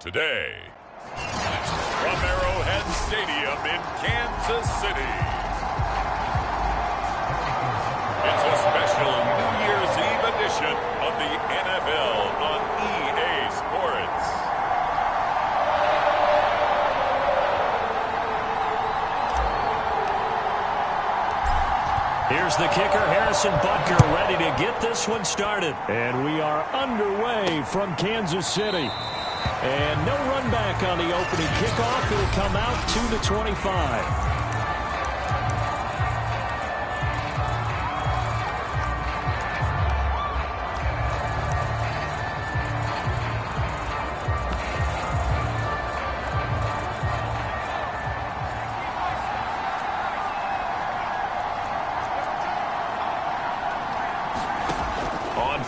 today. From Arrowhead Stadium in Kansas City, it's a special New Year's Eve edition of the NFL on EA Sports. Here's the kicker, Harrison Butker, ready to get this one started. And we are underway from Kansas City. And no run back on the opening kickoff. It'll come out to the 25.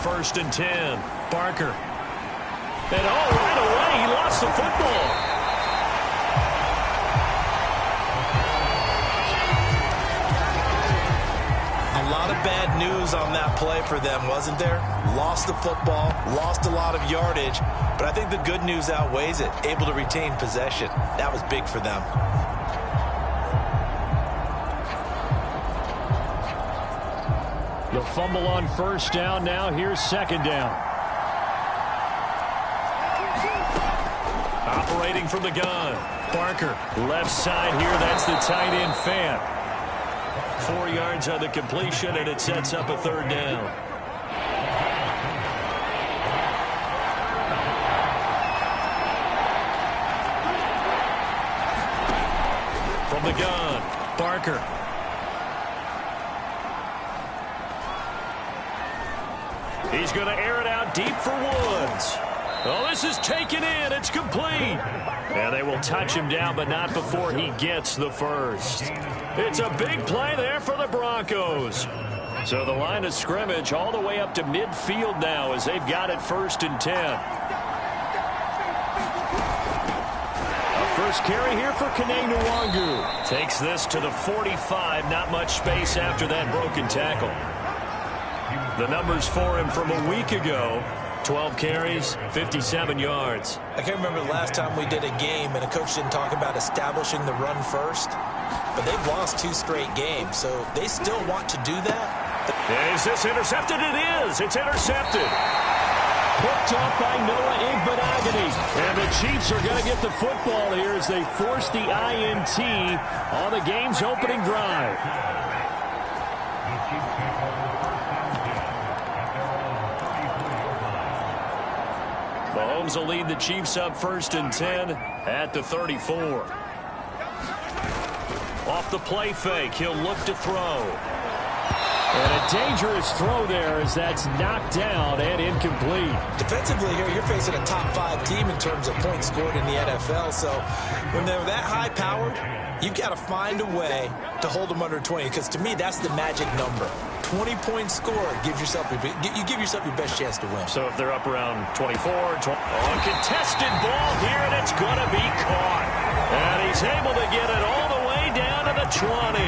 First and 10. Barker. And right away, he lost the football. A lot of bad news on that play for them, wasn't there? Lost the football, lost a lot of yardage, but I think the good news outweighs it. Able to retain possession. That was big for them. They'll fumble on first down now. Here's second down. Operating from the gun. Barker, left side here. That's the tight end Fant. 4 yards on the completion, and it sets up a third down. From the gun, Barker. He's going to air it out deep for Woods. Oh, this is taken in. It's complete. And they will touch him down, but not before he gets the first. It's a big play there for the Broncos. So the line of scrimmage all the way up to midfield now as they've got it first and 10. A first carry here for haynes212003's. Takes this to the 45. Not much space after that broken tackle. The numbers for him from a week ago, 12 carries, 57 yards. I can't remember the last time we did a game and a coach didn't talk about establishing the run first. But they've lost 2 straight games, so they still want to do that. Is this intercepted? It is. It's intercepted. Picked up by Noah Igbenogany. And the Chiefs are going to get the football here as they force the INT on the game's opening drive. Mahomes will lead the Chiefs up first and 10 at the 34. Off the play fake, he'll look to throw. And a dangerous throw there as that's knocked down and incomplete. Defensively here, you're facing a top 5 team in terms of points scored in the NFL. So when they're that high-powered, you've got to find a way to hold them under 20. Because to me, that's the magic number. 20 points scored, you give yourself your best chance to win. So if they're up around 24, contested ball here, and it's going to be caught. And he's able to get it all the way down to the 20.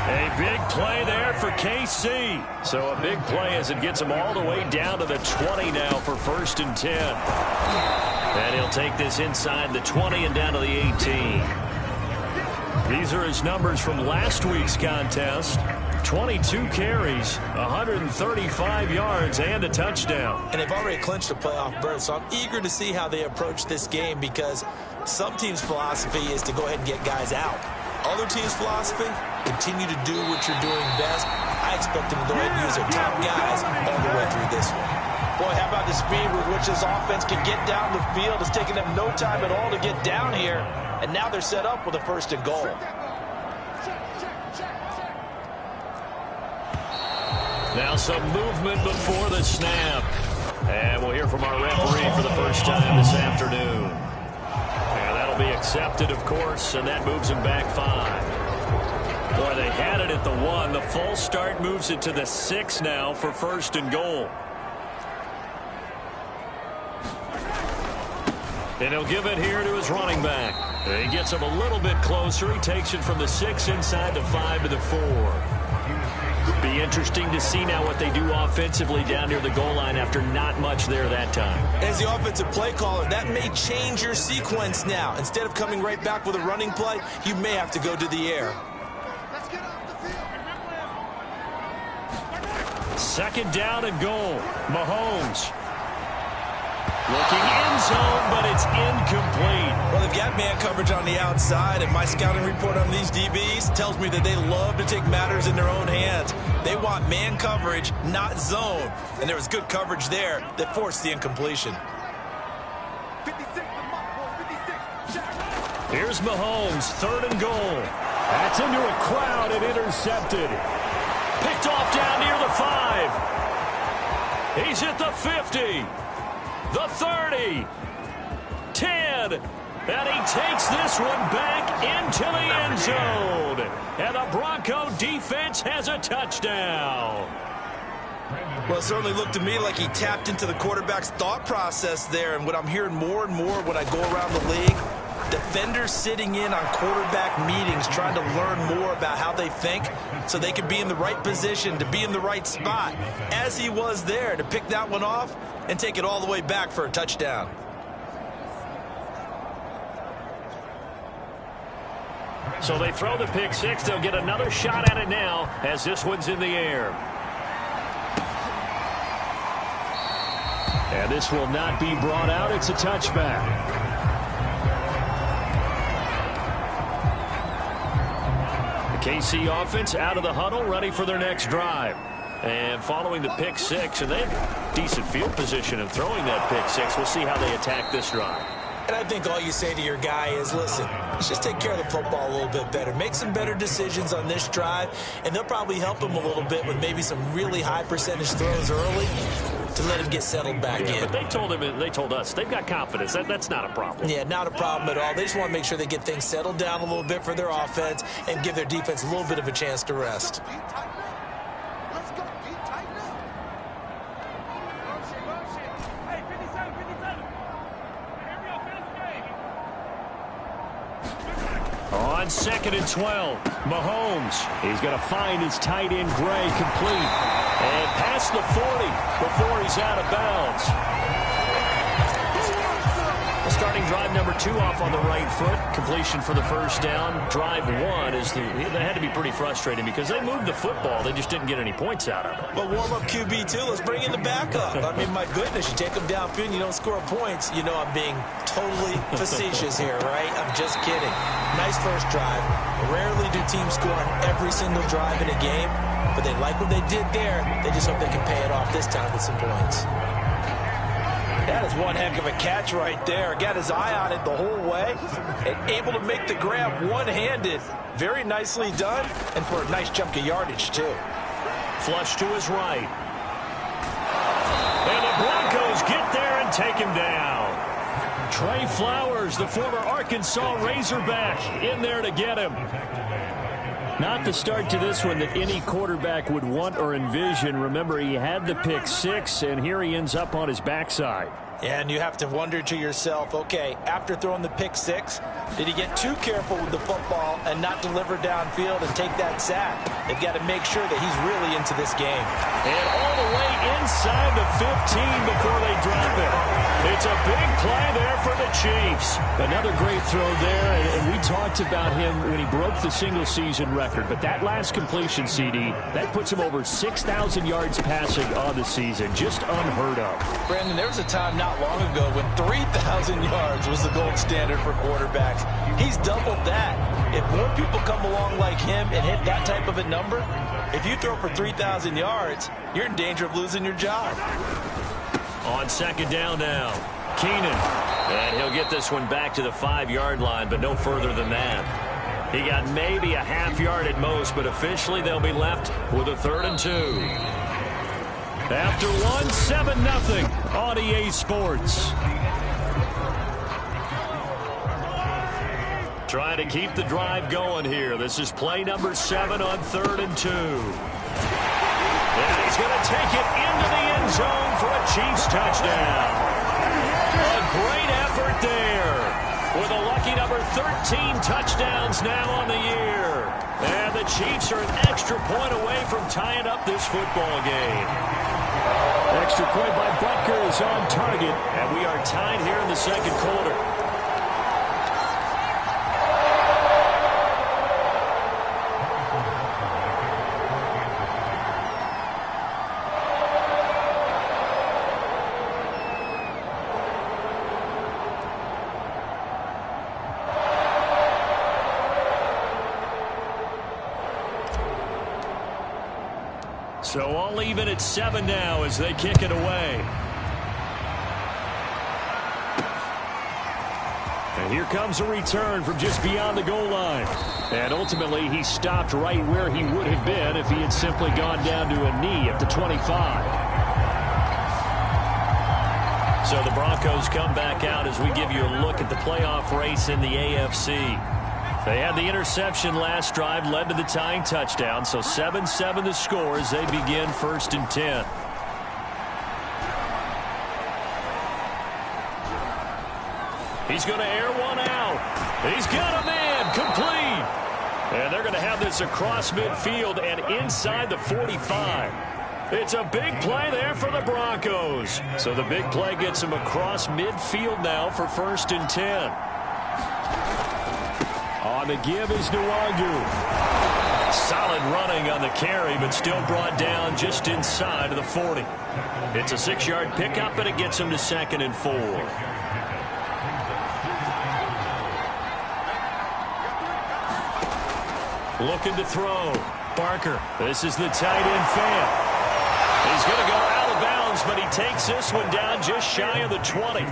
A big play there for KC. So a big play as it gets him all the way down to the 20 now for first and 10. And he'll take this inside the 20 and down to the 18. These are his numbers from last week's contest. 22 carries, 135 yards, and a touchdown. And they've already clinched a playoff berth, so I'm eager to see how they approach this game because some teams' philosophy is to go ahead and get guys out. Other teams' philosophy, continue to do what you're doing best. I expect them to go ahead and use their top guys all the way through this one. Boy, how about the speed with which this offense can get down the field? It's taken them no time at all to get down here, and now they're set up with a first and goal. Now some movement before the snap. And we'll hear from our referee for the first time this afternoon. And that'll be accepted, of course, and that moves him back 5. Boy, they had it at the 1. The false start moves it to the 6 now for first and goal. And he'll give it here to his running back. He gets him a little bit closer. He takes it from the 6 inside the 5 to the 4. Be interesting to see now what they do offensively down near the goal line after not much there that time. As the offensive play caller, that may change your sequence now. Instead of coming right back with a running play, you may have to go to the air. Second down and goal. Mahomes. Looking end zone, but it's incomplete. Well, they've got man coverage on the outside, and my scouting report on these DBs tells me that they love to take matters in their own hands. They want man coverage, not zone. And there was good coverage there that forced the incompletion. Here's Mahomes, third and goal. That's into a crowd and intercepted. Picked off down near the 5. He's at the 50. The 30, 10, and he takes this one back into the end zone. And the Bronco defense has a touchdown. Well, it certainly looked to me like he tapped into the quarterback's thought process there. And what I'm hearing more and more when I go around the league, defenders sitting in on quarterback meetings trying to learn more about how they think so they can be in the right position, to be in the right spot, as he was there to pick that one off and take it all the way back for a touchdown. So they throw the pick six. They'll get another shot at it now as this one's in the air. And this will not be brought out. It's a touchback. The KC offense out of the huddle, ready for their next drive. And following the pick six, and they have decent field position in throwing that pick six. We'll see how they attack this drive. And I think all you say to your guy is, listen, let's just take care of the football a little bit better. Make some better decisions on this drive, and they'll probably help him a little bit with maybe some really high percentage throws early to let him get settled back in. But they told us, they've got confidence. That's not a problem. Yeah, not a problem at all. They just want to make sure they get things settled down a little bit for their offense and give their defense a little bit of a chance to rest. On 2nd and 12, Mahomes. He's going to find his tight end, Gray, complete. And past the 40 before he's out of bounds. Starting drive number 2 off on the right foot. Completion for the first down. Drive 1 they had to be pretty frustrating because they moved the football. They just didn't get any points out of it. But warm up QB2. Let's bring in the backup. I mean, my goodness, you take them downfield and you don't score points. You know I'm being totally facetious here, right? I'm just kidding. Nice first drive. Rarely do teams score on every single drive in a game, but they like what they did there. They just hope they can pay it off this time with some points. That is one heck of a catch right there. Got his eye on it the whole way and able to make the grab one-handed. Very nicely done, and for a nice chunk of yardage, too. Flush to his right. And the Broncos get there and take him down. Trey Flowers, the former Arkansas Razorback, in there to get him. Not the start to this one that any quarterback would want or envision. Remember, he had the pick six, and here he ends up on his backside. And you have to wonder to yourself, okay, after throwing the pick six, did he get too careful with the football and not deliver downfield and take that sack? They've got to make sure that he's really into this game. And all the way inside the 15 before they drop it. It's a big play there for the Chiefs. Another great throw there, and we talked about him when he broke the single-season record. But that last completion, CD, that puts him over 6,000 yards passing on the season. Just unheard of. Brandon, there was a time not long ago when 3,000 yards was the gold standard for quarterbacks. He's doubled that. If more people come along like him and hit that type of a number, if you throw for 3,000 yards, you're in danger of losing your job. On second down now, Keenan. And he'll get this one back to the 5-yard line, but no further than that. He got maybe a half yard at most, but officially they'll be left with a 3rd and 2. After one, 7-0 on EA Sports. Trying to keep the drive going here. This is play number 7 on 3rd and 2. And he's going to take it into the end zone for a Chiefs touchdown. A great effort there with a lucky number 13 touchdowns now on the year. And the Chiefs are an extra point away from tying up this football game. Extra point by Butker is on target, and we are tied here in the second quarter. So all even at 7 now as they kick it away. And here comes a return from just beyond the goal line. And ultimately, he stopped right where he would have been if he had simply gone down to a knee at the 25. So the Broncos come back out as we give you a look at the playoff race in the AFC. They had the interception last drive, led to the tying touchdown, so 7-7 the score as they begin 1st and 10. He's going to air one out. He's got a man, complete. And they're going to have this across midfield and inside the 45. It's a big play there for the Broncos. So the big play gets him across midfield now for 1st and 10. On the give is Nwangu. Solid running on the carry, but still brought down just inside of the 40. It's a 6-yard pickup, and it gets him to 2nd and 4. Looking to throw. Barker. This is the tight end fan. He's going to go out of bounds, but he takes this one down just shy of the 20.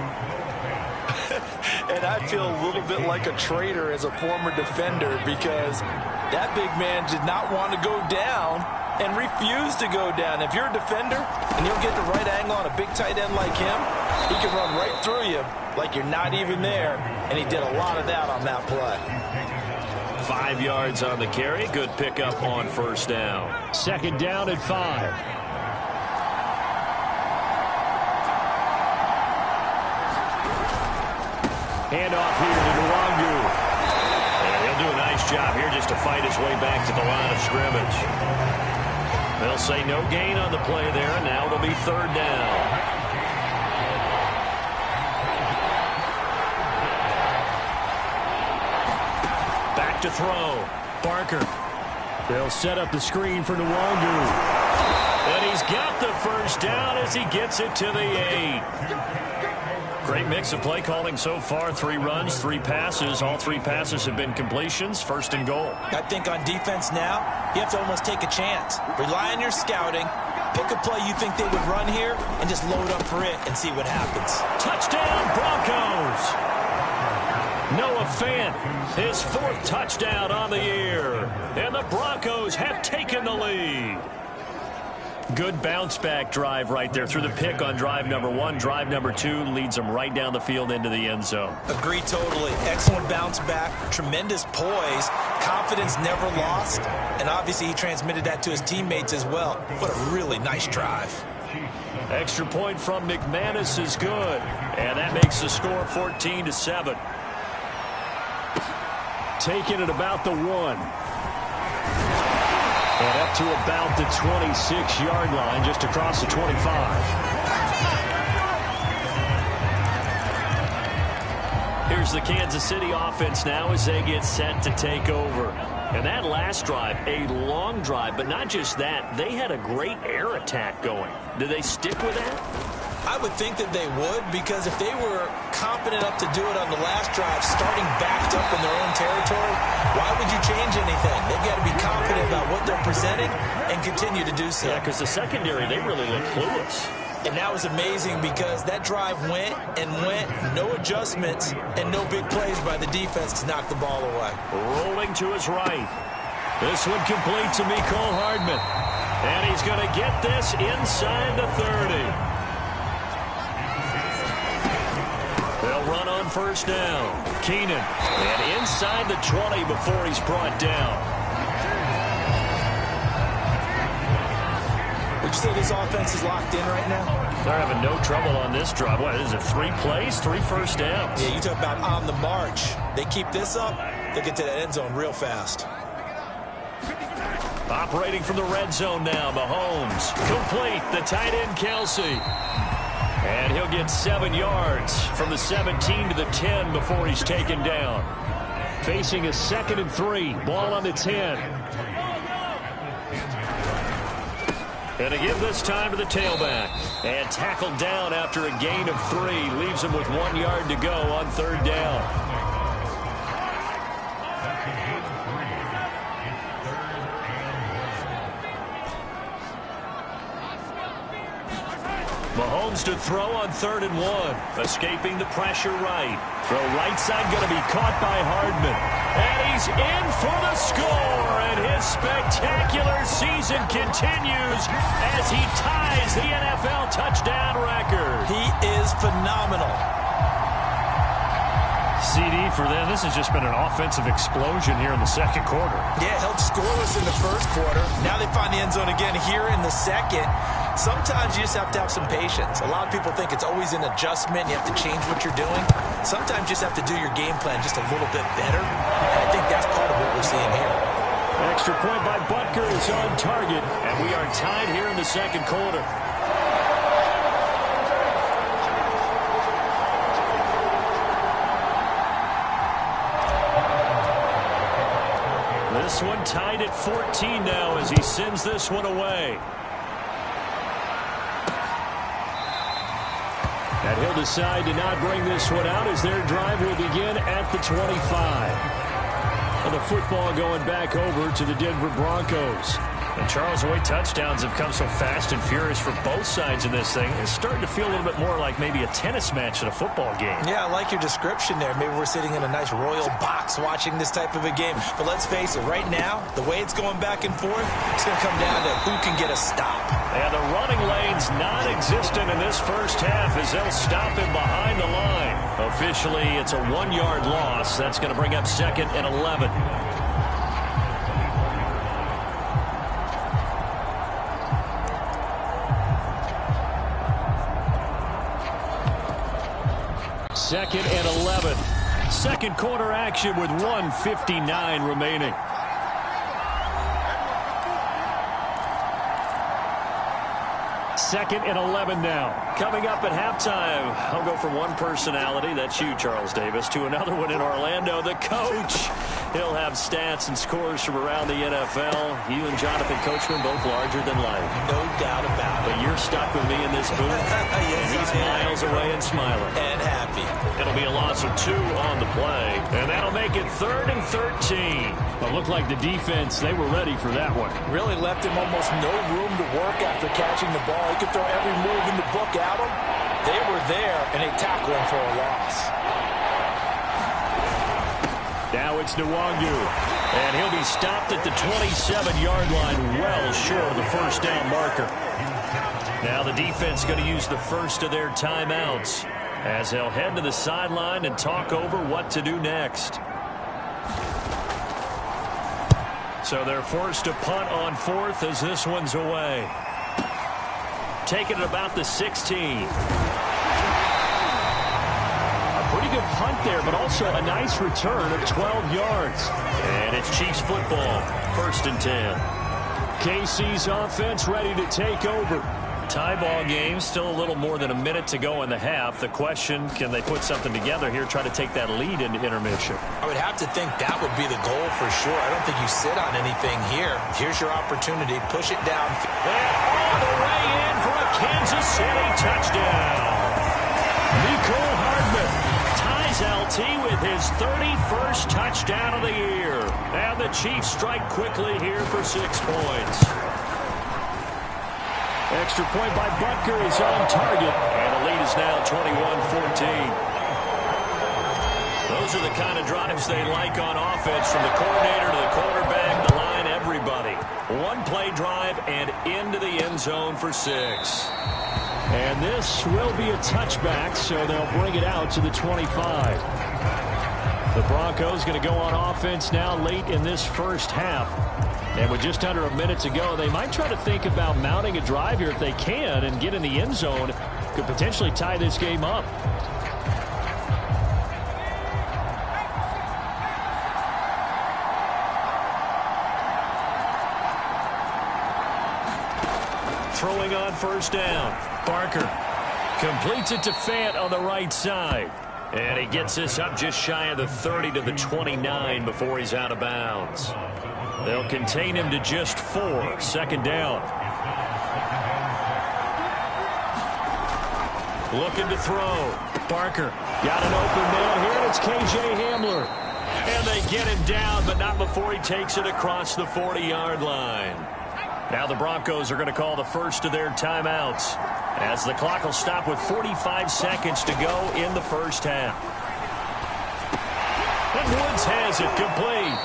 And I feel a little bit like a traitor as a former defender because that big man did not want to go down and refused to go down. If you're a defender and you'll get the right angle on a big tight end like him, he can run right through you like you're not even there, and he did a lot of that on that play. 5 yards on the carry. Good pickup on 1st down. 2nd down at 5. Handoff here to Nwangu. And he'll do a nice job here just to fight his way back to the line of scrimmage. They'll say no gain on the play there, and now it'll be 3rd down. Back to throw. Barker. They'll set up the screen for Nwangu. And he's got the 1st down as he gets it to the 8. Great mix of play calling so far. 3 runs, 3 passes. All 3 passes have been completions. 1st and goal. I think on defense now, you have to almost take a chance. Rely on your scouting. Pick a play you think they would run here and just load up for it and see what happens. Touchdown, Broncos. Noah Fant, his 4th touchdown on the year. And the Broncos have taken the lead. Good bounce-back drive right there through the pick on drive number 1. Drive number 2 leads them right down the field into the end zone. Agree totally. Excellent bounce-back, tremendous poise, confidence never lost, and obviously he transmitted that to his teammates as well. What a really nice drive. Extra point from McManus is good, and that makes the score 14-7. Taking it about the 1. And up to about the 26-yard line, just across the 25. Here's the Kansas City offense now as they get set to take over. And that last drive, a long drive, but not just that. They had a great air attack going. Did they stick with that? I would think that they would, because if they were confident enough to do it on the last drive, starting backed up in their own territory, why would you change anything? They've got to be confident about what they're presenting and continue to do so. Yeah, because the secondary, they really look clueless. And that was amazing because that drive went and went, no adjustments and no big plays by the defense to knock the ball away. Rolling to his right. This one complete to Mecole Hardman. And he's going to get this inside the 30. They'll run on 1st down. Keenan. And inside the 20 before he's brought down. Would you say this offense is locked in right now? They're having no trouble on this drive. What is it, 3 plays, 3 first downs? Yeah, you talk about on the march. They keep this up, they get to that end zone real fast. Operating from the red zone now, Mahomes. Complete, the tight end, Kelsey. And he'll get 7 yards from the 17 to the 10 before he's taken down. Facing a 2nd and 3, ball on the 10. And to give this time to the tailback. And tackled down after a gain of 3. Leaves him with 1 yard to go on 3rd down. Mahomes to throw on 3rd and 1. Escaping the pressure right. Throw right side going to be caught by Hardman. And he's in for the score. And his spectacular season continues as he ties the NFL touchdown record. He is phenomenal. CD for them. This has just been an offensive explosion here in the 2nd quarter. Yeah, held scoreless in the 1st quarter. Now they find the end zone again here in the 2nd. Sometimes you just have to have some patience. A lot of people think it's always an adjustment. You have to change what you're doing. Sometimes you just have to do your game plan just a little bit better. And I think that's part of what we're seeing here. Extra point by Butker is on target. And we are tied here in the 2nd quarter. This one tied at 14 now as he sends this one away. And he'll decide to not bring this one out as their drive will begin at the 25. And the football going back over to the Denver Broncos. And Charles, the way touchdowns have come so fast and furious for both sides in this thing, it's starting to feel a little bit more like maybe a tennis match at a football game. Yeah, I like your description there. Maybe we're sitting in a nice royal box watching this type of a game. But let's face it, right now, the way it's going back and forth, it's going to come down to who can get a stop. And the running lane's non-existent in this 1st half as they'll stop him behind the line. Officially, it's a 1-yard loss. That's going to bring up 2nd and 11. Second and 11. 2nd quarter action with 1:59 remaining. Second and 11 now. Coming up at halftime, I'll go from one personality, that's you, Charles Davis, to another one in Orlando, the coach. He'll have stats and scores from around the NFL. You and Jonathan Coachman both larger than life. No doubt about it. But you're stuck with me in this booth. Yes, and he's miles away and smiling. And happy. It'll be a loss of 2 on the play. And that'll make it 3rd and 13. But looked like the defense, they were ready for that one. Really left him almost no room to work after catching the ball. He could throw every move in the book at him. They were there, and they tackled him for a loss. Now it's Nwangu. And he'll be stopped at the 27-yard line, well short of the 1st down marker. Now the defense going to use the first of their timeouts as they'll head to the sideline and talk over what to do next. So they're forced to punt on 4th as this one's away. Taking it about the 16. Pretty good punt there, but also a nice return of 12 yards. And it's Chiefs football, 1st and 10. KC's offense ready to take over. Tie ball game, still a little more than a minute to go in the half. The question, can they put something together here, try to take that lead into intermission? I would have to think that would be the goal for sure. I don't think you sit on anything here. Here's your opportunity. Push it down. And all the way in for a Kansas City touchdown. Nicole Hardman ties LT with his 31st touchdown of the year. And the Chiefs strike quickly here for 6 points. Extra point by Butker is on target. And the lead is now 21-14. Those are the kind of drives they like on offense, from the coordinator to the quarterback, the line, everybody. 1-play drive and into the end zone for 6. And this will be a touchback, so they'll bring it out to the 25. The Broncos going to go on offense now late in this 1st half. And with just under a minute to go, they might try to think about mounting a drive here if they can and get in the end zone. Could potentially tie this game up. throwing on first down. Barker completes it to Fant on the right side. And he gets this up just shy of the 30 to the 29 before he's out of bounds. They'll contain him to just 4. Second down. Looking to throw. Barker got an open man here, and it's K.J. Hamler. And they get him down, but not before he takes it across the 40-yard line. Now the Broncos are going to call the first of their timeouts, as the clock will stop with 45 seconds to go in the first half. And Woods has it complete.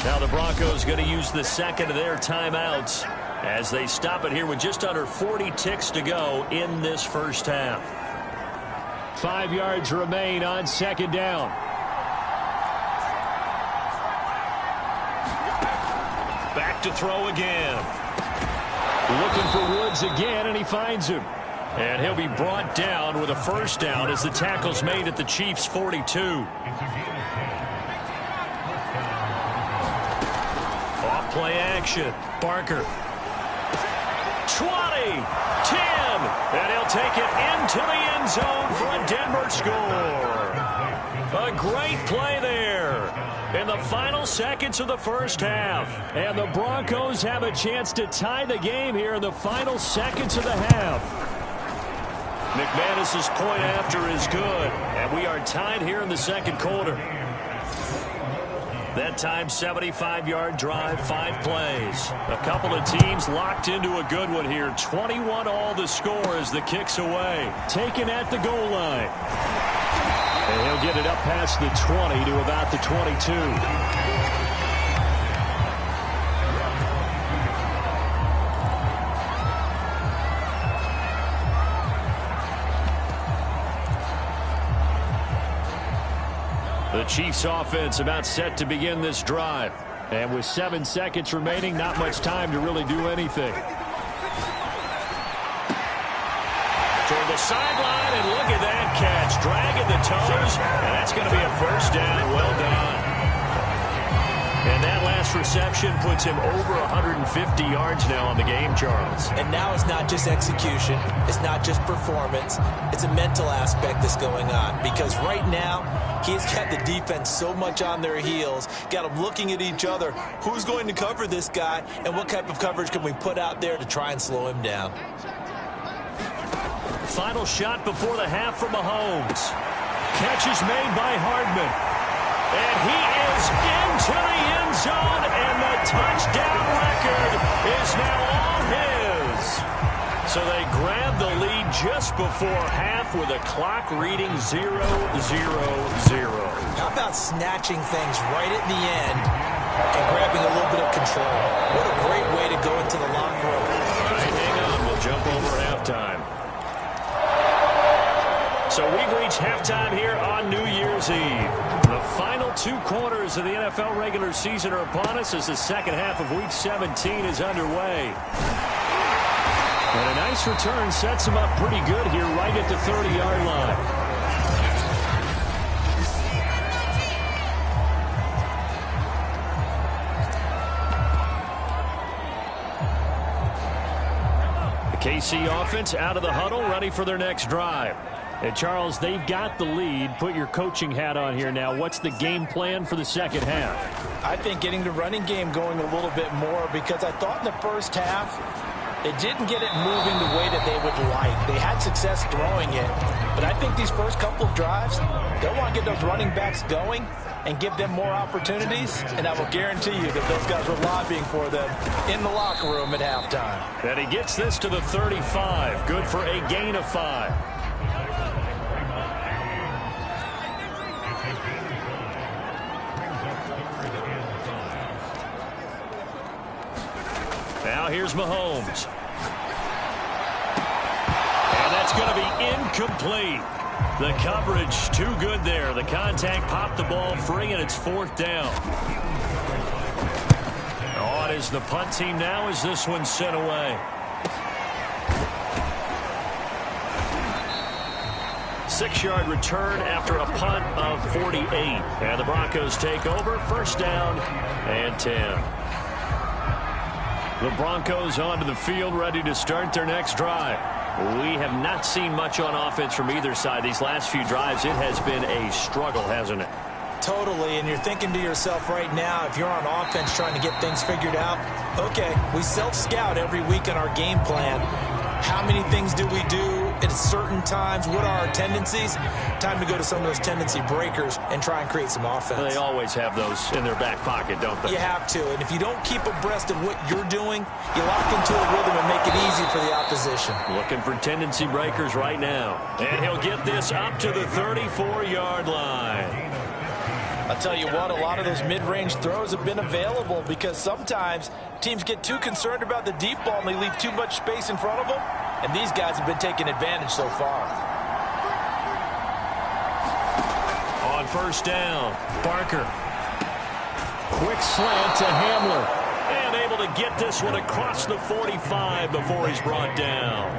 Now the Broncos going to use the second of their timeouts as they stop it here with just under 40 ticks to go in this first half. 5 yards remain on second down. Back to throw again. Looking for Woods again, and he finds him. And he'll be brought down with a first down as the tackle's made at the Chiefs' 42. Off play action. Barker. 20, 10, and he'll take it into the end zone for a Denver score. A great play there in the final seconds of the first half. And the Broncos have a chance to tie the game here in the final seconds of the half. McManus's point after is good, and we are tied here in the second quarter. That time, 75-yard drive, 5 plays. A couple of teams locked into a good one here. 21 all the score as the kick's away. Taken at the goal line. And he'll get it up past the 20 to about the 22. The Chiefs offense about set to begin this drive. And with 7 seconds remaining, not much time to really do anything. Toward the sideline, and look at that catch. Dragging the toes, and that's going to be a first down. Well done. And that last reception puts him over 150 yards now on the game, Charles. And now it's not just execution. It's not just performance. It's a mental aspect that's going on. Because right now, he's got the defense so much on their heels, got them looking at each other. Who's going to cover this guy, and what type of coverage can we put out there to try and slow him down? Final shot before the half from Mahomes. Catch is made by Hardman. And he is into the end zone, and the touchdown record is now all his. So they grab the lead just before half with a clock reading 0-0-0. How about snatching things right at the end and grabbing a little bit of control? What a great way to go into the locker room. All right, hang on. We'll jump over halftime. So we've reached halftime here on New Year's Eve. The final 2 quarters of the NFL regular season are upon us as the second half of Week 17 is underway. And a nice return sets him up pretty good here right at the 30-yard line. The KC offense out of the huddle, ready for their next drive. And, Charles, they've got the lead. Put your coaching hat on here now. What's the game plan for the second half? I think getting the running game going a little bit more, because I thought in the first half they didn't get it moving the way that they would like. They had success throwing it, but I think these first couple of drives, they'll want to get those running backs going and give them more opportunities, and I will guarantee you that those guys were lobbying for them in the locker room at halftime. And he gets this to the 35. Good for a gain of 5. Now here's Mahomes. And that's going to be incomplete. The coverage too good there. The contact popped the ball free, and it's 4th down. On is the punt team now as this one's sent away. 6-yard return after a punt of 48. And the Broncos take over. First down and 10. The Broncos onto the field, ready to start their next drive. We have not seen much on offense from either side these last few drives. It has been a struggle, hasn't it? Totally, and you're thinking to yourself right now, if you're on offense trying to get things figured out, okay, we self-scout every week in our game plan. How many things do we do at certain times? What are our tendencies? Time to go to some of those tendency breakers and try and create some offense. They always have those in their back pocket, don't they? You have to, and if you don't keep abreast of what you're doing, you lock into a rhythm and make it easy for the opposition. Looking for tendency breakers right now. And he'll get this up to the 34-yard line. I'll tell you what, a lot of those mid-range throws have been available because sometimes teams get too concerned about the deep ball and they leave too much space in front of them, and these guys have been taking advantage so far. On first down, Barker. Quick slant to Hamler. And able to get this one across the 45 before he's brought down.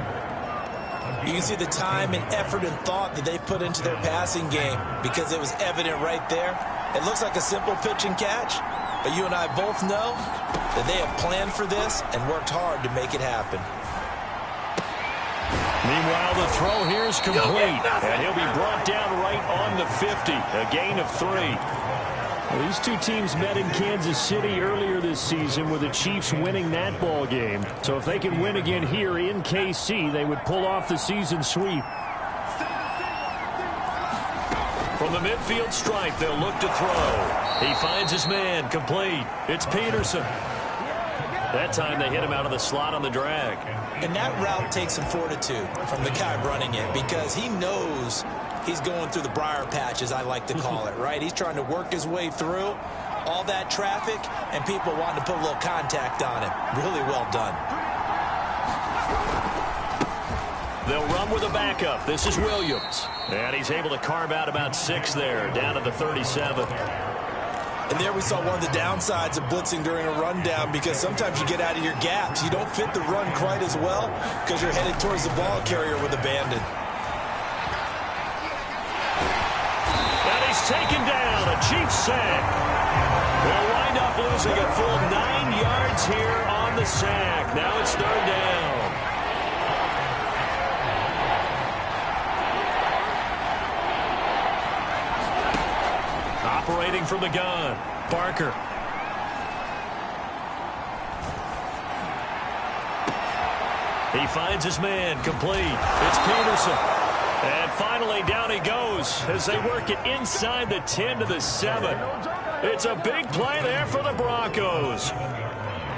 You can see the time and effort and thought that they put into their passing game because it was evident right there. It looks like a simple pitch and catch, but you and I both know that they have planned for this and worked hard to make it happen. Meanwhile, the throw here is complete, and he'll be brought down right on the 50, a gain of 3. Well, these two teams met in Kansas City earlier this season with the Chiefs winning that ball game. So if they can win again here in KC, they would pull off the season sweep. From the midfield stripe, they'll look to throw. He finds his man, complete. It's Peterson. That time they hit him out of the slot on the drag. And that route takes some fortitude from the guy running it because he knows he's going through the briar patch, as I like to call it, right? He's trying to work his way through all that traffic and people wanting to put a little contact on him. Really well done. They'll run with a backup. This is Williams. And he's able to carve out about 6 there, down to the 37. And there we saw one of the downsides of blitzing during a rundown because sometimes you get out of your gaps. You don't fit the run quite as well because you're headed towards the ball carrier with abandon. And he's taken down, a Chiefs sack. They'll wind up losing a full 9 yards here on the sack. Now it's 3rd down. Operating from the gun, Barker. He finds his man, complete. It's Peterson. And finally, down he goes as they work it inside the 10 to the 7. It's a big play there for the Broncos.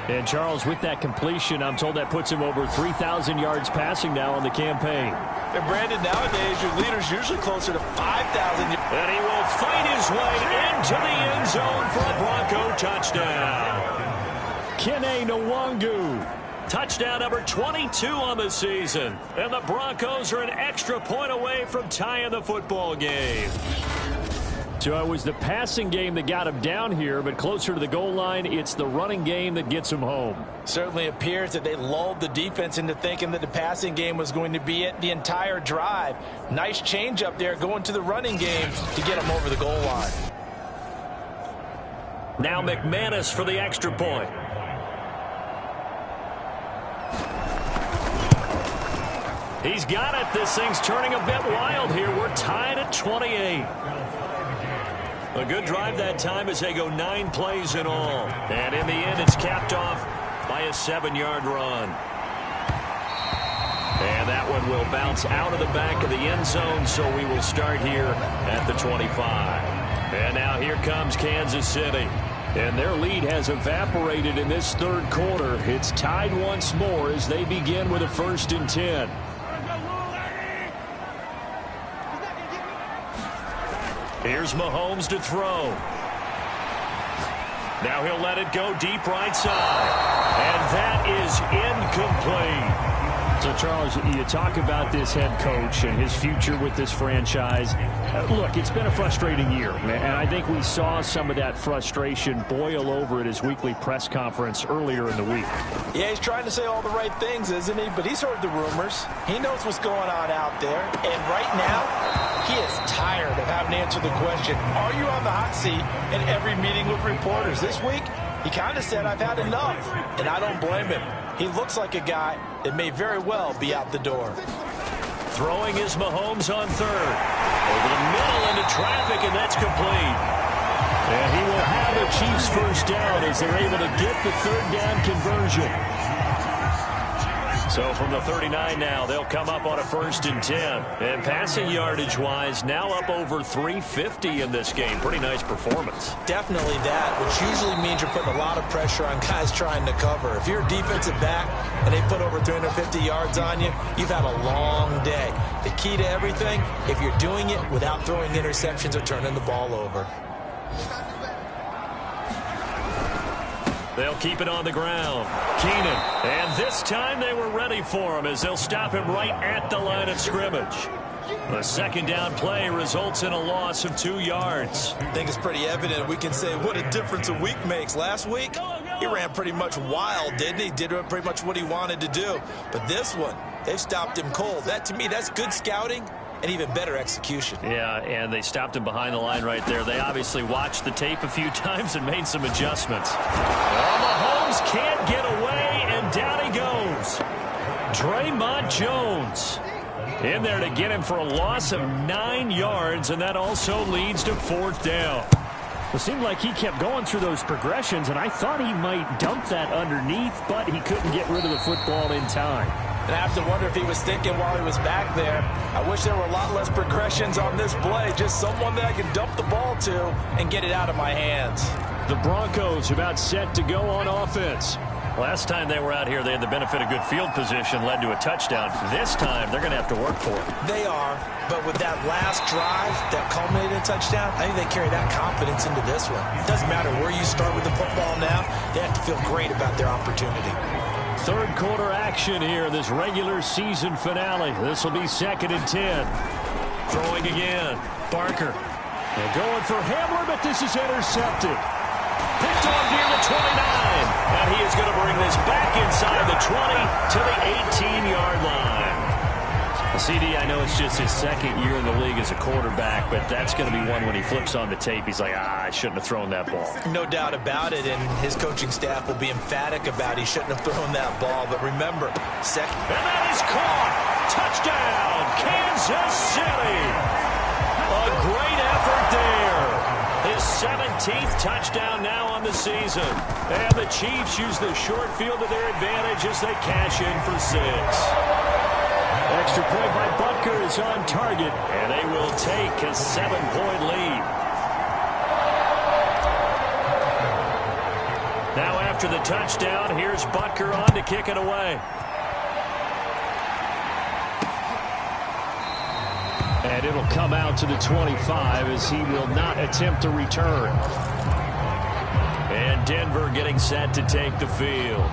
And, Charles, with that completion, I'm told that puts him over 3,000 yards passing now on the campaign. And, Brandon, nowadays your leader's usually closer to 5,000. And he will fight his way into the end zone for a Bronco touchdown. Kene Nwangu. Touchdown number 22 on the season. And the Broncos are an extra point away from tying the football game. So it was the passing game that got him down here, but closer to the goal line, it's the running game that gets him home. Certainly appears that they lulled the defense into thinking that the passing game was going to be it the entire drive. Nice change up there going to the running game to get him over the goal line. Now McManus for the extra point. He's got it. This thing's turning a bit wild here. We're tied at 28. A good drive that time as they go 9 plays in all. And in the end, it's capped off by a 7-yard run. And that one will bounce out of the back of the end zone, so we will start here at the 25. And now here comes Kansas City. And their lead has evaporated in this 3rd quarter. It's tied once more as they begin with a 1st and 10. Here's Mahomes to throw. Now he'll let it go deep right side. And that is incomplete. So, Charles, you talk about this head coach and his future with this franchise. Look, it's been a frustrating year, and I think we saw some of that frustration boil over at his weekly press conference earlier in the week. Yeah, he's trying to say all the right things, isn't he? But he's heard the rumors. He knows what's going on out there. And right now, he is tired of having to answer the question, are you on the hot seat in every meeting with reporters? This week, He kind of said, I've had enough, and I don't blame him. He looks like a guy that may very well be out the door. Throwing is Mahomes on third. Over the middle into traffic, and that's complete. And he will have the Chiefs first down as they're able to get the third down conversion. So from the 39 now, they'll come up on a 1st and 10. And passing yardage-wise, now up over 350 in this game. Pretty nice performance. Definitely that, which usually means you're putting a lot of pressure on guys trying to cover. If you're a defensive back and they put over 350 yards on you, you've had a long day. The key to everything, if you're doing it without throwing interceptions or turning the ball over. They'll keep it on the ground. Keenan. And this time they were ready for him as they'll stop him right at the line of scrimmage. The second down play results in a loss of 2 yards. I think it's pretty evident. We can say what a difference a week makes. Last week, he ran pretty much wild, didn't he? Did pretty much what he wanted to do. But this one, they've stopped him cold. That, to me, that's good scouting and even better execution. Yeah, and they stopped him behind the line right there. They obviously watched the tape a few times and made some adjustments. Well, Mahomes can't get away, and down he goes. Draymond Jones in there to get him for a loss of 9 yards, and that also leads to 4th down. It seemed like he kept going through those progressions, and I thought he might dump that underneath, but he couldn't get rid of the football in time. And I have to wonder if he was thinking while he was back there, I wish there were a lot less progressions on this play, just someone that I can dump the ball to and get it out of my hands. The Broncos about set to go on offense. Last time they were out here, they had the benefit of good field position, led to a touchdown. This time, they're going to have to work for it. They are, but with that last drive that culminated in a touchdown, I think they carry that confidence into this one. It doesn't matter where you start with the football now. They have to feel great about their opportunity. Third quarter action here in this regular season finale. This will be 2nd and 10. Throwing again. Barker. They're going for Hamler, but this is intercepted. Picked off near the 29. And he is going to bring this back inside the 20 to the 18-yard line. CD, I know it's just his 2nd year in the league as a quarterback, but that's going to be one when he flips on the tape. He's like, I shouldn't have thrown that ball. No doubt about it, and his coaching staff will be emphatic about he shouldn't have thrown that ball. But remember, second. And that is caught. Touchdown, Kansas City. A great effort there. His 17th touchdown now on the season. And the Chiefs use the short field to their advantage as they cash in for 6. Extra point by Butker is on target, and they will take a 7-point lead. Now after the touchdown, here's Butker on to kick it away. And it'll come out to the 25 as he will not attempt to return. And Denver getting set to take the field.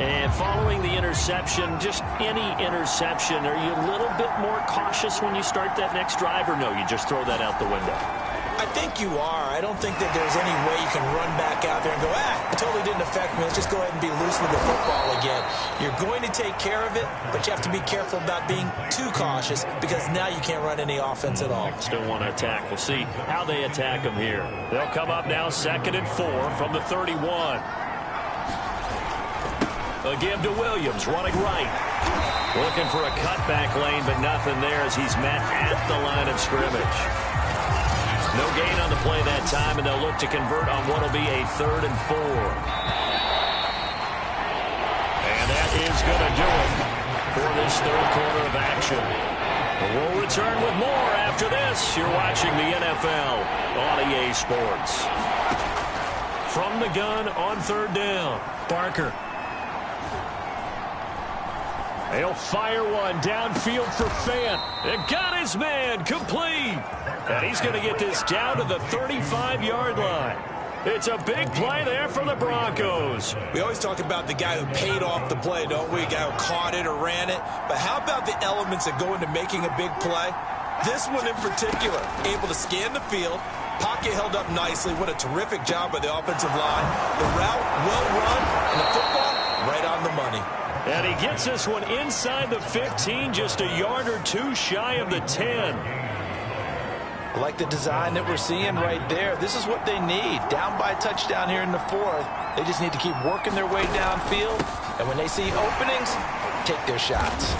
And following the interception, just any interception, are you a little bit more cautious when you start that next drive, or no, you just throw that out the window? I think you are. I don't think that there's any way you can run back out there and go, it totally didn't affect me. Let's just go ahead and be loose with the football again. You're going to take care of it, but you have to be careful about being too cautious because now you can't run any offense at all. Still want to attack. We'll see how they attack them here. They'll come up now 2nd and 4 from the 31. A give to Williams, running right. Looking for a cutback lane, but nothing there as he's met at the line of scrimmage. No gain on the play that time, and they'll look to convert on what will be a 3rd and 4. And that is going to do it for this third quarter of action. We'll return with more after this. You're watching the NFL on EA Sports. From the gun on 3rd down, Barker. They'll fire one downfield for Fant. And got his man complete. And he's going to get this down to the 35-yard line. It's a big play there for the Broncos. We always talk about the guy who paid off the play, don't we? A guy who caught it or ran it. But how about the elements that go into making a big play? This one in particular, able to scan the field, pocket held up nicely. What a terrific job by the offensive line. The route well run, and the football right on the money. And he gets this one inside the 15, just a yard or two shy of the 10. I like the design that we're seeing right there. This is what they need. Down by a touchdown here in the fourth. They just need to keep working their way downfield. And when they see openings, take their shots.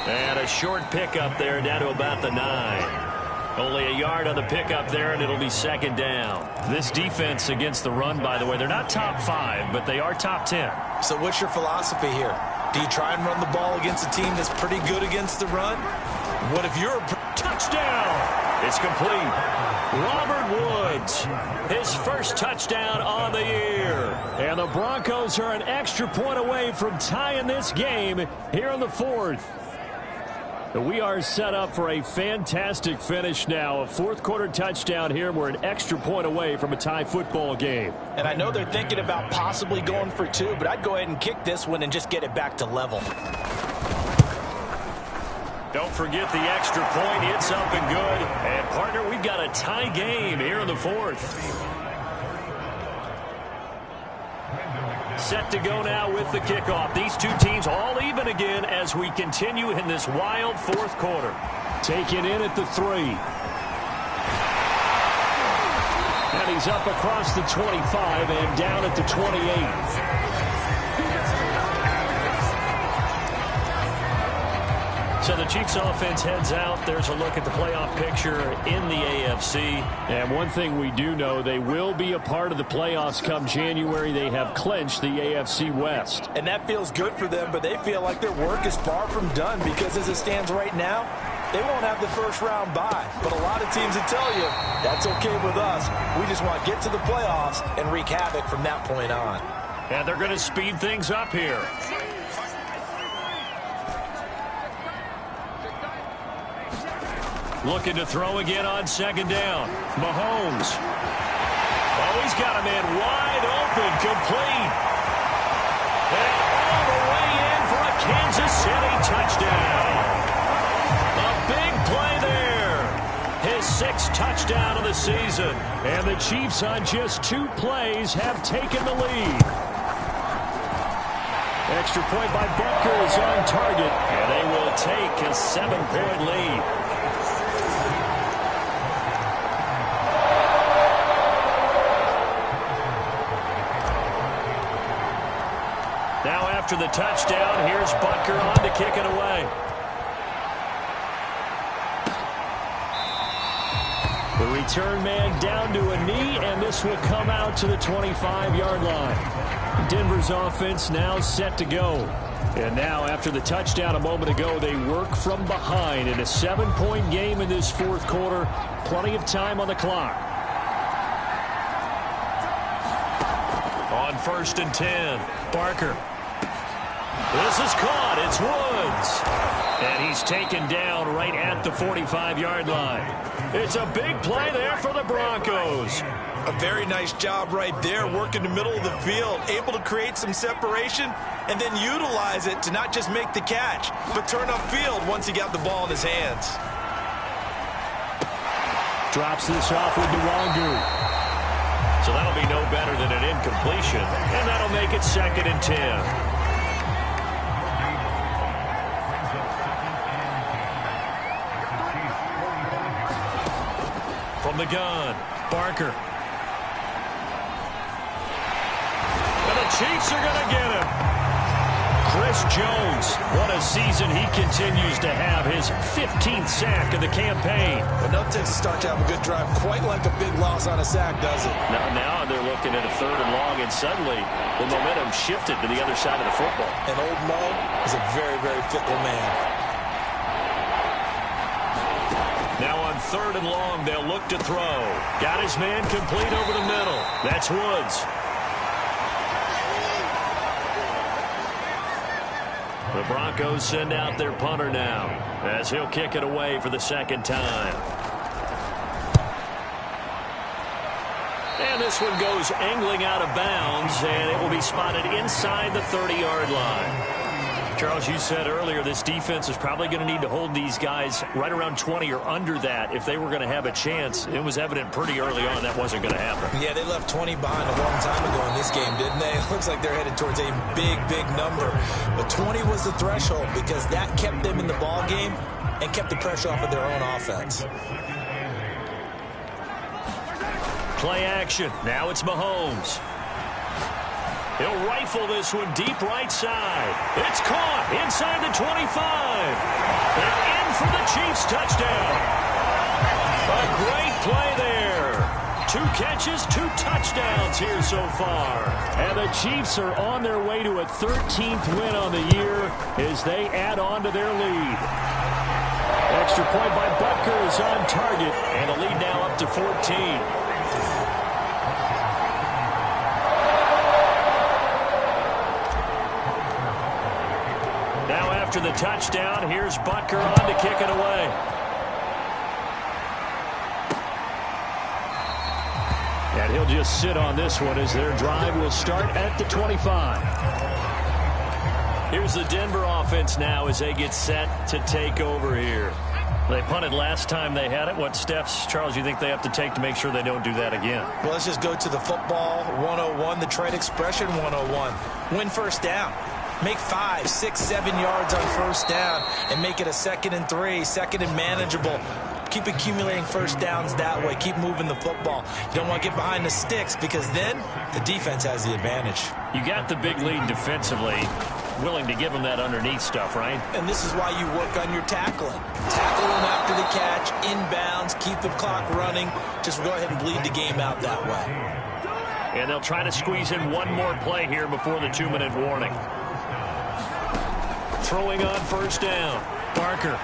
And a short pickup there down to about the 9. Only a yard on the pickup there, and it'll be second down. This defense against the run, by the way, they're not top 5, but they are top 10. So what's your philosophy here? Do you try and run the ball against a team that's pretty good against the run? What if you're a touchdown? It's complete. Robert Woods, his first touchdown on the year. And the Broncos are an extra point away from tying this game here in the fourth. We are set up for a fantastic finish now. A fourth-quarter touchdown here. We're an extra point away from a tie football game. And I know they're thinking about possibly going for 2, but I'd go ahead and kick this one and just get it back to level. Don't forget the extra point. It's up and good. And, partner, we've got a tie game here in the fourth. Set to go now with the kickoff. These two teams all even again as we continue in this wild fourth quarter. Taken in at the 3. And he's up across the 25 and down at the 28. So the Chiefs offense heads out. There's a look at the playoff picture in the AFC. And one thing we do know, they will be a part of the playoffs come January. They have clinched the AFC West. And that feels good for them, but they feel like their work is far from done because as it stands right now, they won't have the first round bye. But a lot of teams will tell you, that's okay with us. We just want to get to the playoffs and wreak havoc from that point on. And they're going to speed things up here. Looking to throw again on second down. Mahomes. Oh, he's got a man wide open, complete. And all the way in for a Kansas City touchdown. A big play there. His 6th touchdown of the season. And the Chiefs on just 2 plays have taken the lead. Extra point by Butker is on target. And they will take a 7-point lead. Now after the touchdown, here's Butker on to kick it away. The return man down to a knee, and this will come out to the 25-yard line. Denver's offense now set to go. And now after the touchdown a moment ago, they work from behind in a 7-point game in this fourth quarter. Plenty of time on the clock. On 1st and 10, Barker. This is caught. It's Woods. And he's taken down right at the 45-yard line. It's a big play there for the Broncos. A very nice job right there, working the middle of the field, able to create some separation and then utilize it to not just make the catch, but turn upfield once he got the ball in his hands. Drops this off with Nwangu. So that'll be no better than an incompletion, and that'll make it 2nd and 10. From the gun, Barker. And the Chiefs are going to get him. Chris Jones, what a season he continues to have. His 15th sack of the campaign. But no takes a start to have a good drive, quite like a big loss on a sack, does it? Now they're looking at a 3rd and long, and suddenly the momentum shifted to the other side of the football. And old Mo is a very, very fickle man. Now on 3rd and long, they'll look to throw. Got his man complete over the middle. That's Woods. The Broncos send out their punter now as he'll kick it away for the 2nd time. And this one goes angling out of bounds, and it will be spotted inside the 30-yard line. Charles, you said earlier this defense is probably going to need to hold these guys right around 20 or under that if they were going to have a chance. It was evident pretty early on that wasn't going to happen. Yeah, they left 20 behind a long time ago in this game, didn't they? It looks like they're headed towards a big, big number. But 20 was the threshold because that kept them in the ball game and kept the pressure off of their own offense. Play action. Now it's Mahomes. He'll rifle this one deep right side. It's caught inside the 25. And in for the Chiefs touchdown. A great play there. 2 catches, 2 touchdowns here so far. And the Chiefs are on their way to a 13th win on the year as they add on to their lead. Extra point by Butker is on target, and the lead now up to 14. Now after the touchdown, here's Butker on to kick it away. And he'll just sit on this one as their drive will start at the 25. Here's the Denver offense now as they get set to take over here. They punted last time they had it. What steps, Charles, you think they have to take to make sure they don't do that again? Well, let's just go to the football 101, the trade expression 101. Win first down. Make 5, 6, 7 yards on first down and make it a 2nd and 3, 2nd and manageable. Keep accumulating first downs that way. Keep moving the football. You don't want to get behind the sticks because then the defense has the advantage. You got the big lead defensively. Willing to give them that underneath stuff, right? And this is why you work on your tackling. Tackle them after the catch, inbounds, keep the clock running. Just go ahead and bleed the game out that way. And they'll try to squeeze in one more play here before the 2-minute warning. Throwing on first down. Parker.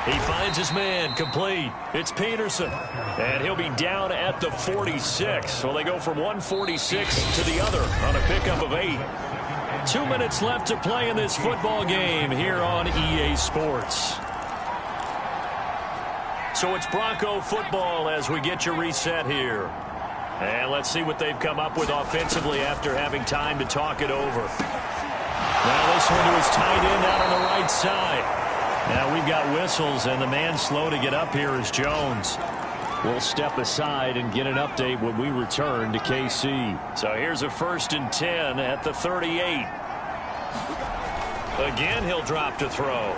He finds his man, complete. It's Peterson. And he'll be down at the 46. So they go from 146 to the other on a pickup of 8. 2 minutes left to play in this football game here on EA Sports. So it's Bronco football as we get you reset here. And let's see what they've come up with offensively after having time to talk it over. Now this one to his tight end out on the right side. Now we've got whistles, and the man slow to get up here is Jones. We'll step aside and get an update when we return to KC. So here's a 1st and 10 at the 38. Again, he'll drop to throw.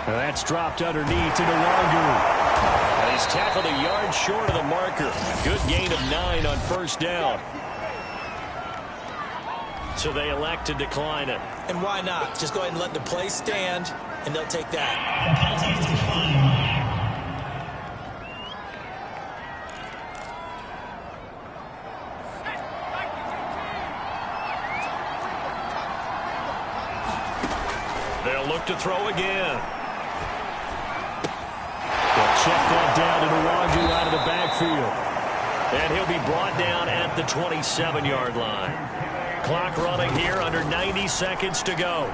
That's dropped underneath to Nwangu. And he's tackled a yard short of the marker. Good gain of 9 on first down. So they elect to decline it. And why not? Just go ahead and let the play stand, and they'll take that. They'll look to throw again. They'll check that down to Nwangu out of the backfield. And he'll be brought down at the 27-yard line. Clock running here, under 90 seconds to go.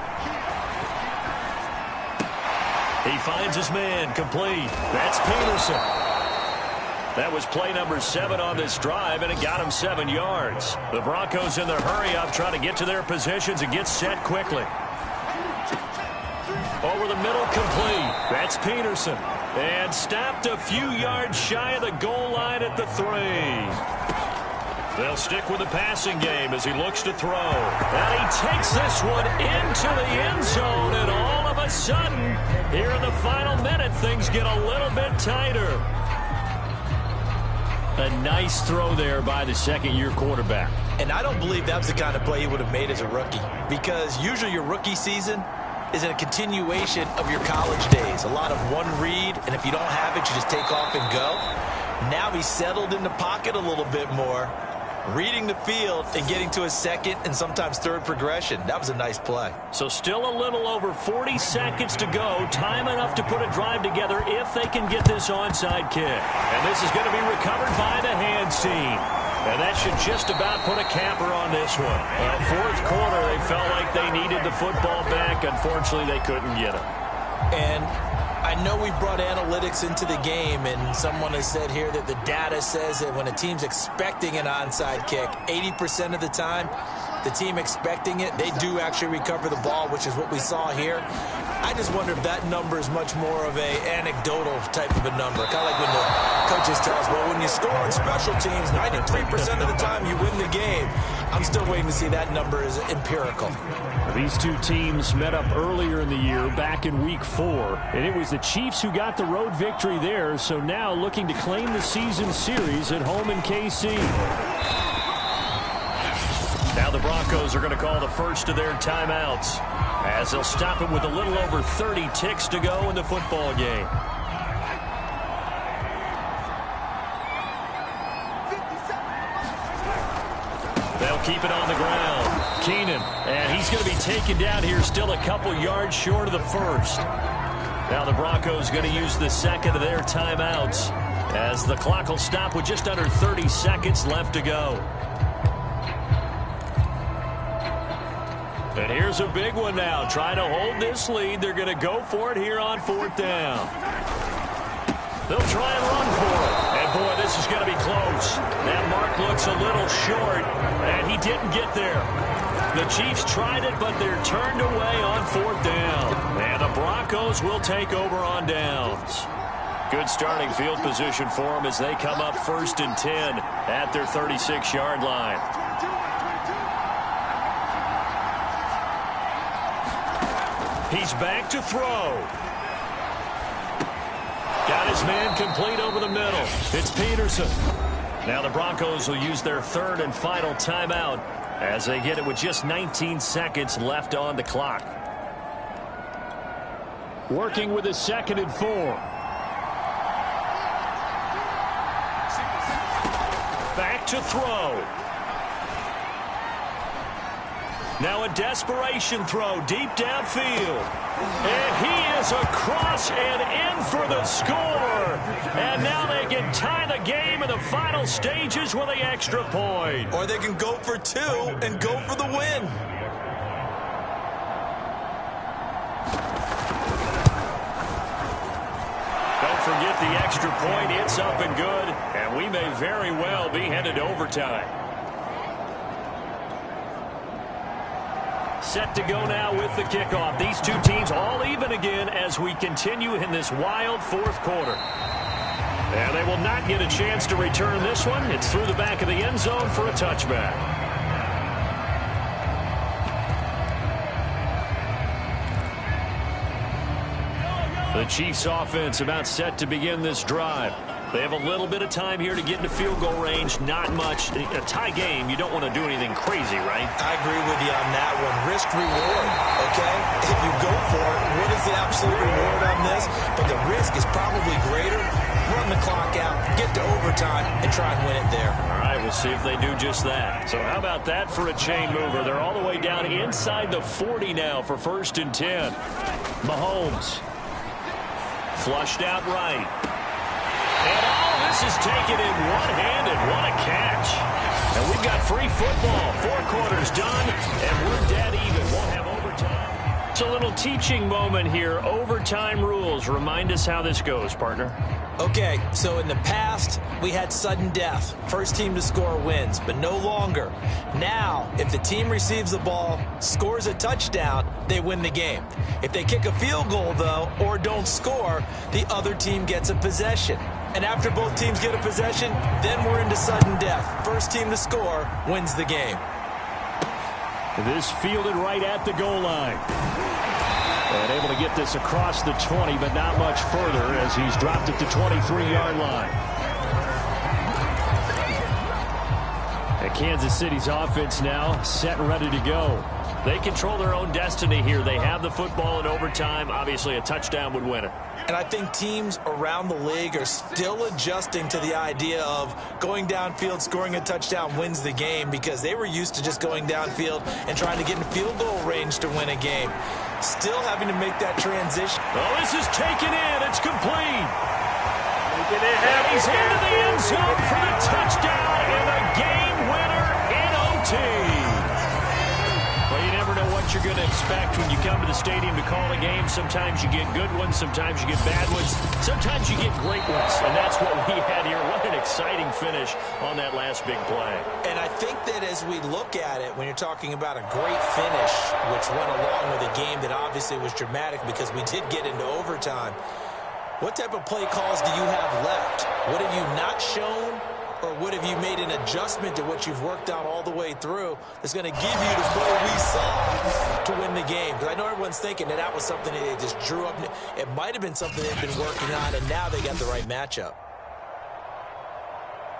He finds his man, complete. That's Peterson. That was play number 7 on this drive, and it got him 7 yards. The Broncos in the hurry-up trying to get to their positions and get set quickly. Over the middle, complete. That's Peterson. And stopped a few yards shy of the goal line at the 3. They'll stick with the passing game as he looks to throw. And he takes this one into the end zone, and all of a sudden, here in the final minute, things get a little bit tighter. A nice throw there by the second-year quarterback. And I don't believe that was the kind of play he would have made as a rookie, because usually your rookie season is a continuation of your college days. A lot of one read, and if you don't have it, you just take off and go. Now he's settled in the pocket a little bit more, reading the field and getting to his second and sometimes third progression. That was a nice play. So still a little over 40 seconds to go. Time enough to put a drive together if they can get this onside kick. And this is going to be recovered by the hands team. And that should just about put a capper on this one. Fourth quarter, they felt like they needed the football back. Unfortunately, they couldn't get it. And I know we brought analytics into the game, and someone has said here that the data says that when a team's expecting an onside kick, 80% of the time, the team expecting it, they do actually recover the ball, which is what we saw here. I just wonder if that number is much more of a anecdotal type of a number. Kind of like when the coaches tell us, well, when you score on special teams, 93% of the time you win the game. I'm still waiting to see that number is empirical. These two teams met up earlier in the year, back in Week 4, and it was the Chiefs who got the road victory there, so now looking to claim the season series at home in KC. Now the Broncos are going to call the first of their timeouts, as they'll stop it with a little over 30 ticks to go in the football game. They'll keep it on the ground. Keenan, and he's going to be taken down here, still a couple yards short of the first. Now the Broncos going to use the second of their timeouts, as the clock will stop with just under 30 seconds left to go. And here's a big one now, trying to hold this lead. They're going to go for it here on 4th down. They'll try and run for it. And, boy, this is going to be close. That mark looks a little short, and he didn't get there. The Chiefs tried it, but they're turned away on 4th down. And the Broncos will take over on downs. Good starting field position for them as they come up 1st and 10 at their 36-yard line. He's back to throw. Got his man complete over the middle. It's Peterson. Now the Broncos will use their third and final timeout as they get it with just 19 seconds left on the clock. Working with a 2nd and 4. Back to throw. Now a desperation throw deep downfield. And he is across and in for the score. And now they can tie the game in the final stages with the extra point. Or they can go for 2 and go for the win. Don't forget the extra point. It's up and good. And we may very well be headed to overtime. Set to go now with the kickoff. These two teams all even again as we continue in this wild 4th quarter. And they will not get a chance to return this one. It's through the back of the end zone for a touchback. The Chiefs offense about set to begin this drive. They have a little bit of time here to get into field goal range. Not much. A tie game, you don't want to do anything crazy, right? I agree with you on that one. Risk reward, okay? If you go for it, what is the absolute reward on this? But the risk is probably greater. Run the clock out, get to overtime, and try and win it there. All right, we'll see if they do just that. So how about that for a chain mover? They're all the way down inside the 40 now for 1st and 10. Mahomes. Flushed out right. And all this is taken in one-handed. What a catch. And we've got free football. 4 quarters done, and we're dead even. Won't have overtime. It's a little teaching moment here. Overtime rules. Remind us how this goes, partner. Okay, so in the past, we had sudden death. First team to score wins, but no longer. Now, if the team receives the ball, scores a touchdown, they win the game. If they kick a field goal, though, or don't score, the other team gets a possession. And after both teams get a possession, then we're into sudden death. First team to score wins the game. This fielded right at the goal line. And able to get this across the 20, but not much further as he's dropped at the 23-yard line. And Kansas City's offense now set and ready to go. They control their own destiny here. They have the football in overtime. Obviously, a touchdown would win it. And I think teams around the league are still adjusting to the idea of going downfield, scoring a touchdown wins the game, because they were used to just going downfield and trying to get in field goal range to win a game. Still having to make that transition. Oh, this is taken in. It's complete. And he's into the end zone for the touchdown and a game winner in OT. Well, you never know what what you're going to expect when you come to the stadium to call a game. Sometimes you get good ones. Sometimes you get bad ones. Sometimes you get great ones. And that's what we had here. What an exciting finish on that last big play. And I think that as we look at it, when you're talking about a great finish, which went along with a game that obviously was dramatic because we did get into overtime, what type of play calls do you have left? What have you not shown? Or what have you made an adjustment to what you've worked on all the way through that's going to give you the play we saw to win the game? Because I know everyone's thinking that was something that they just drew up. It might have been something they've been working on, and now they got the right matchup.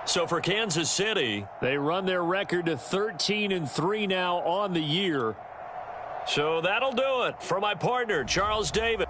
So for Kansas City, they run their record to 13-3 now on the year. So that'll do it for my partner, Charles Davis.